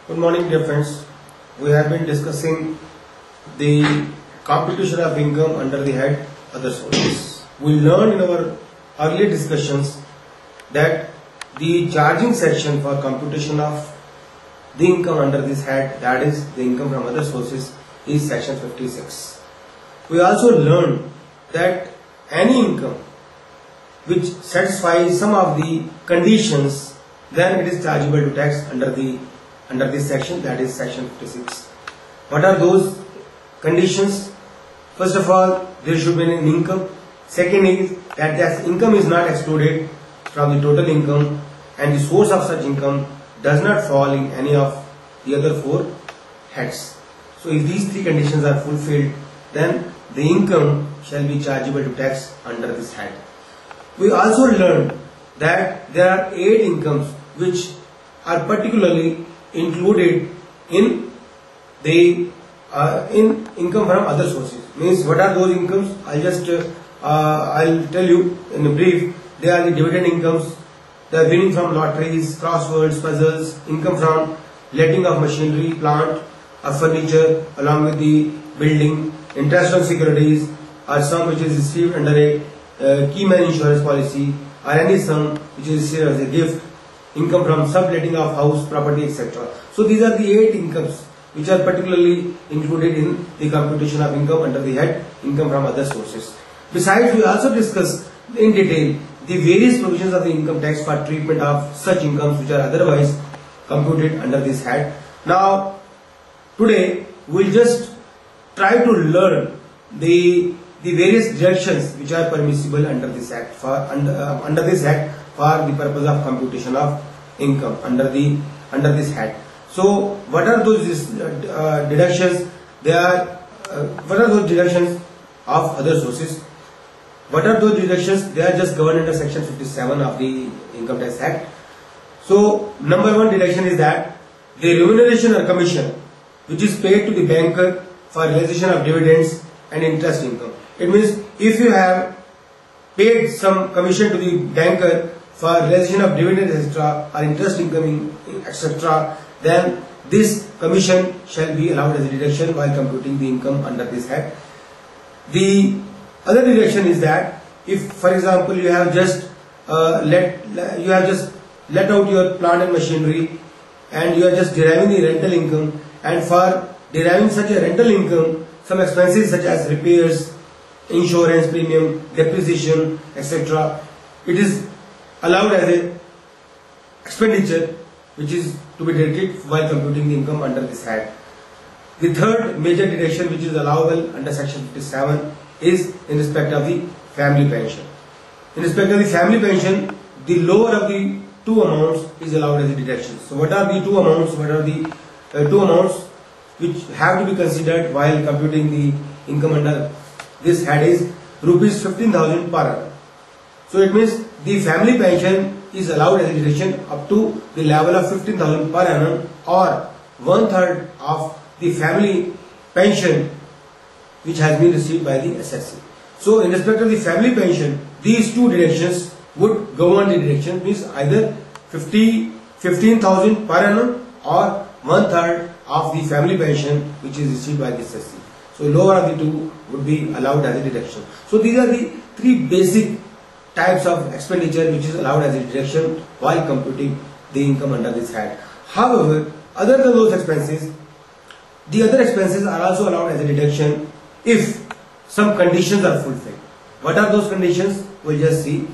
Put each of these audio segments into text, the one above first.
Good morning, dear friends. We have been discussing the computation of income under the head other sources. We learned in our earlier discussions that the charging section for computation of the income under this head, that is the income from other sources, is section 56. We also learned that any income which satisfies some of the conditions, then it is chargeable to tax under this section, that is section 56. What are those conditions? First of all, there should be an income. Second is that that income is not excluded from the total income and the source of such income does not fall in any of the other four heads. So if these three conditions are fulfilled, then the income shall be chargeable to tax under this head. We also learned that there are 8 incomes which are particularly included in the income from other sources. Means what are those incomes? I'll tell you in a brief. They are the dividend incomes, the winning from lotteries, crosswords, puzzles, income from letting of machinery, plant, or furniture along with the building, interest on securities, or sum which is received under a key man insurance policy, or any sum which is received as a gift, income from subletting of house, property, etc. So these are the 8 incomes which are particularly included in the computation of income under the head income from other sources. Besides, we also discuss in detail the various provisions of the income tax for treatment of such incomes which are otherwise computed under this head. Now, today we will just try to learn the various deductions which are permissible under this act for the purpose of computation of income under this head. So what are those deductions? What are those deductions of other sources? What are those deductions? They are just governed under section 57 of the Income Tax Act. So number 1 deduction is that the remuneration or commission which is paid to the banker for realization of dividends and interest income. It means if you have paid some commission to the banker for realization of dividends etc. or interest income etc., then this commission shall be allowed as a deduction while computing the income under this head. The other deduction is that if, for example, you have just let out your plant and machinery and you are just deriving the rental income, and for deriving such a rental income, some expenses such as repairs, insurance premium, depreciation, etc., it is allowed as a expenditure which is to be deducted while computing the income under this head. The third major deduction which is allowable under section 57 is in respect of the family pension. In respect of the family pension, the lower of the two amounts is allowed as a deduction. So what are the two amounts? What are the two amounts which have to be considered while computing the income under this head is rupees 15,000 per annum. So it means the family pension is allowed as a deduction up to the level of 15,000 per annum or 1/3 of the family pension which has been received by the assessee. So in respect of the family pension, these two deductions would govern the deduction, means either 15,000 per annum or 1/3 of the family pension which is received by the assessee. So lower of the two would be allowed as a deduction. So these are the 3 basic types of expenditure which is allowed as a deduction while computing the income under this head. However, other than those expenses, the other expenses are also allowed as a deduction if some conditions are fulfilled. What are those conditions? We'll just see.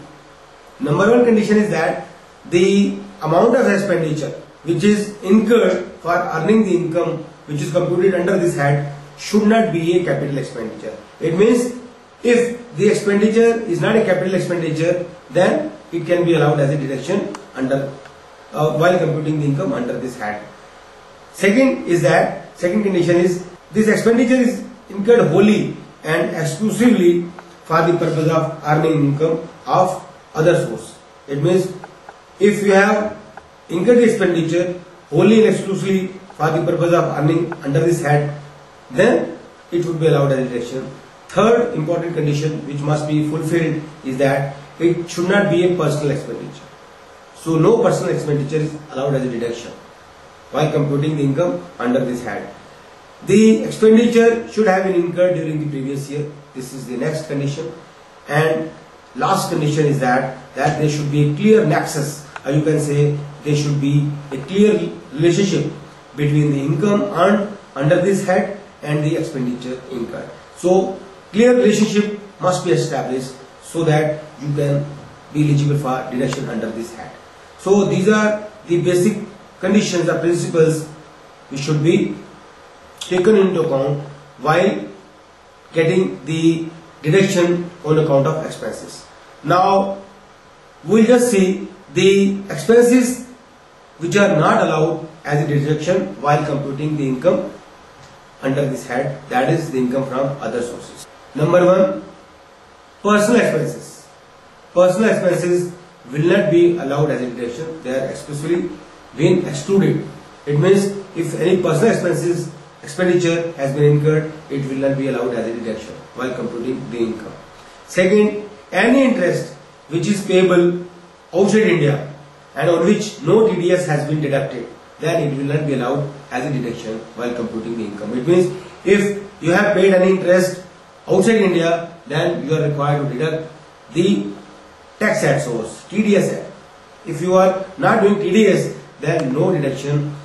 Number 1 condition is that the amount of expenditure which is incurred for earning the income which is computed under this head should not be a capital expenditure. It means if the expenditure is not a capital expenditure, then it can be allowed as a deduction under while computing the income under this head. Second condition is this expenditure is incurred wholly and exclusively for the purpose of earning income of other source. It means if you have incurred the expenditure wholly and exclusively for the purpose of earning under this head, then it would be allowed as a deduction. Third important condition which must be fulfilled is that it should not be a personal expenditure. So no personal expenditure is allowed as a deduction. while computing the income under this head. The expenditure should have been incurred during the previous year. This is the next condition. And last condition is that there should be a clear nexus, or you can say there should be a clear relationship between the income earned under this head and the expenditure incurred. So clear relationship must be established so that you can be eligible for deduction under this head. So these are the basic conditions or principles which should be taken into account while getting the deduction on account of expenses. Now we'll just see the expenses which are not allowed as a deduction while computing the income under this head, that is the income from other sources. Number 1, personal expenses. Personal expenses will not be allowed as a deduction. They are expressly being excluded. It means if any personal expenditure has been incurred, it will not be allowed as a deduction while computing the income. Second, any interest which is payable outside India and on which no TDS has been deducted, then it will not be allowed as a deduction while computing the income. It means if you have paid any interest outside India, then you are required to deduct the tax at source, TDS at. If you are not doing TDS, then no deduction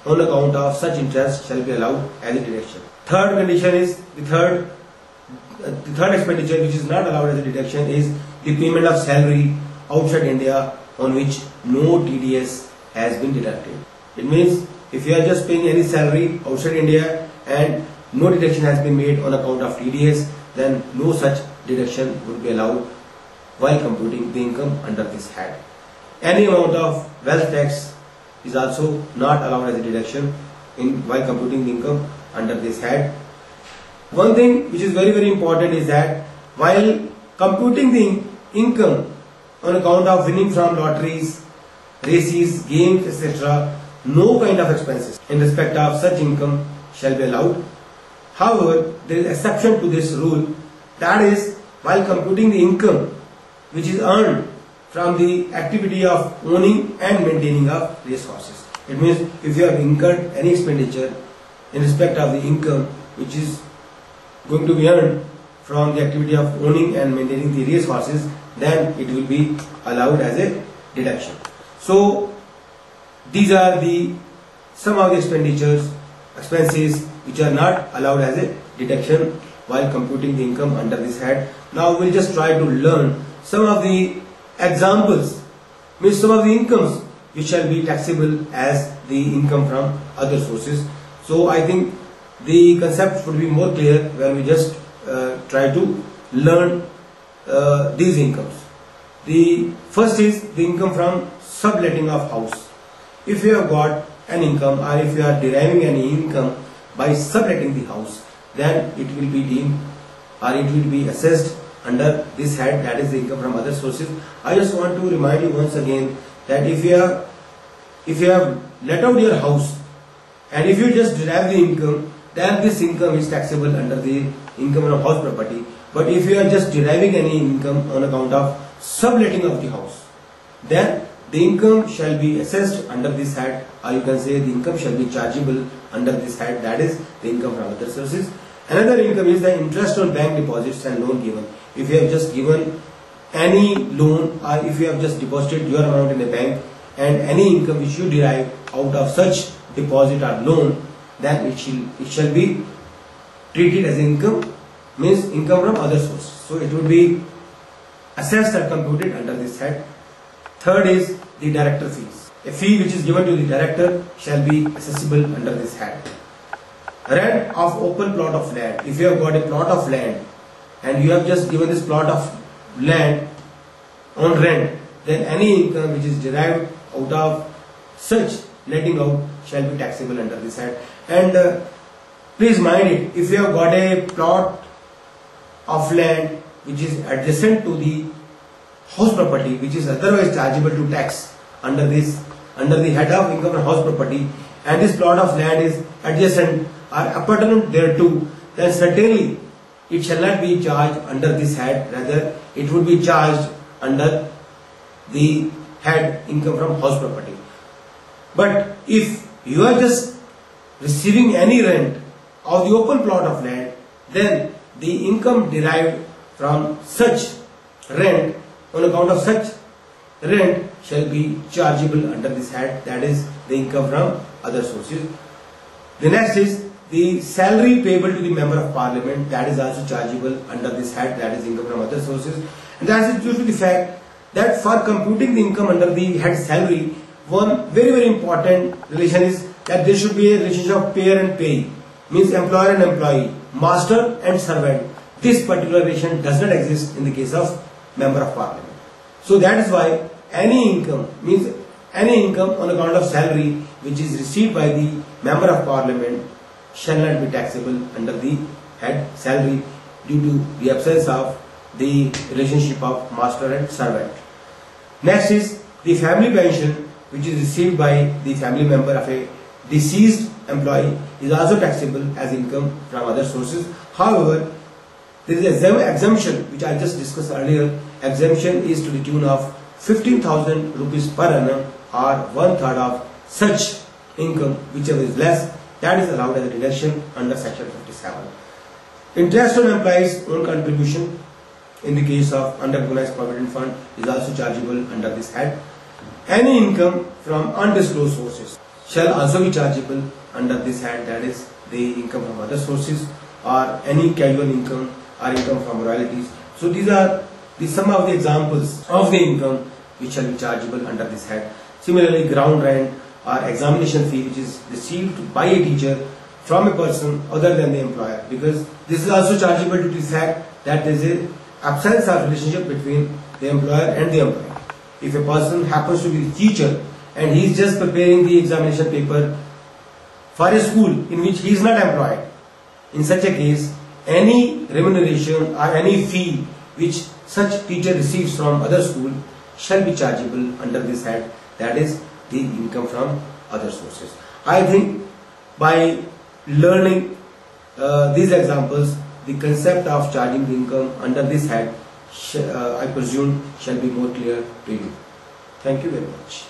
on account of such interest shall be allowed as a deduction. Third condition is the third expenditure which is not allowed as a deduction is the payment of salary outside India on which no TDS has been deducted. It means if you are just paying any salary outside India and no deduction has been made on account of TDS, then no such deduction would be allowed while computing the income under this head. Any amount of wealth tax is also not allowed as a deduction while computing the income under this head. One thing which is very important is that while computing the income on account of winning from lotteries, races, games, etc., no kind of expenses in respect of such income shall be allowed. However, there is exception to this rule, that is while computing the income which is earned from the activity of owning and maintaining of race horses. It means if you have incurred any expenditure in respect of the income which is going to be earned from the activity of owning and maintaining the race horses, then it will be allowed as a deduction. So these are some of the expenses which are not allowed as a deduction while computing the income under this head. Now we'll just try to learn some of the examples, means some of the incomes which shall be taxable as the income from other sources. So I think the concept would be more clear when we just try to learn these incomes. The first is the income from subletting of house. If you have got an income or if you are deriving any income by subletting the house, then it will be deemed or it will be assessed under this head, that is the income from other sources. I just want to remind you once again that if you have let out your house and if you just derive the income, then this income is taxable under the income from house property. But if you are just deriving any income on account of subletting of the house, then the income shall be assessed under this head, or you can say the income shall be chargeable under this head, that is the income from other sources. Another income is the interest on bank deposits and loan given. If you have just given any loan or if you have just deposited your amount in a bank and any income which you derive out of such deposit or loan, then it shall be treated as income, means income from other sources. So it would be assessed and computed under this head. Third is the director fees. A fee which is given to the director shall be accessible under this head. Rent of open plot of land. If you have got a plot of land and you have just given this plot of land on rent, then any income which is derived out of such letting out shall be taxable under this head. And please mind it, if you have got a plot of land which is adjacent to the house property which is otherwise chargeable to tax under the head of income from house property, and this plot of land is adjacent or appurtenant thereto, then certainly it shall not be charged under this head, rather it would be charged under the head income from house property. But if you are just receiving any rent of the open plot of land, then the income derived from such rent, on account of such rent, shall be chargeable under this head, that is the income from other sources. The next is the salary payable to the member of parliament, that is also chargeable under this head, that is income from other sources. And that is due to the fact that for computing the income under the head salary, one very important relation is that there should be a relationship of payer and payee, means employer and employee, master and servant. This particular relation does not exist in the case of member of parliament. So that is why any income, means any income on account of salary which is received by the member of parliament shall not be taxable under the head salary due to the absence of the relationship of master and servant. Next is the family pension which is received by the family member of a deceased employee is also taxable as income from other sources. However, there is an exemption which I just discussed earlier. Exemption is to the tune of 15,000 rupees per annum or 1/3 of such income, whichever is less, that is allowed as a deduction under section 57. Interest on employees' own contribution in the case of unrecognized provident fund is also chargeable under this head. Any income from undisclosed sources shall also be chargeable under this head, that is the income from other sources, or any casual income or income from royalties. So these are some of the examples of the income which shall be chargeable under this head. Similarly, ground rent or examination fee which is received by a teacher from a person other than the employer, because this is also chargeable due to the fact that there is an absence of relationship between the employer and the employee. If a person happens to be the teacher and he is just preparing the examination paper for a school in which he is not employed, in such a case, any remuneration or any fee which such teacher receives from other school shall be chargeable under this head, that is the income from other sources. I think by learning these examples, the concept of charging the income under this head, I presume, shall be more clear to you. Thank you very much.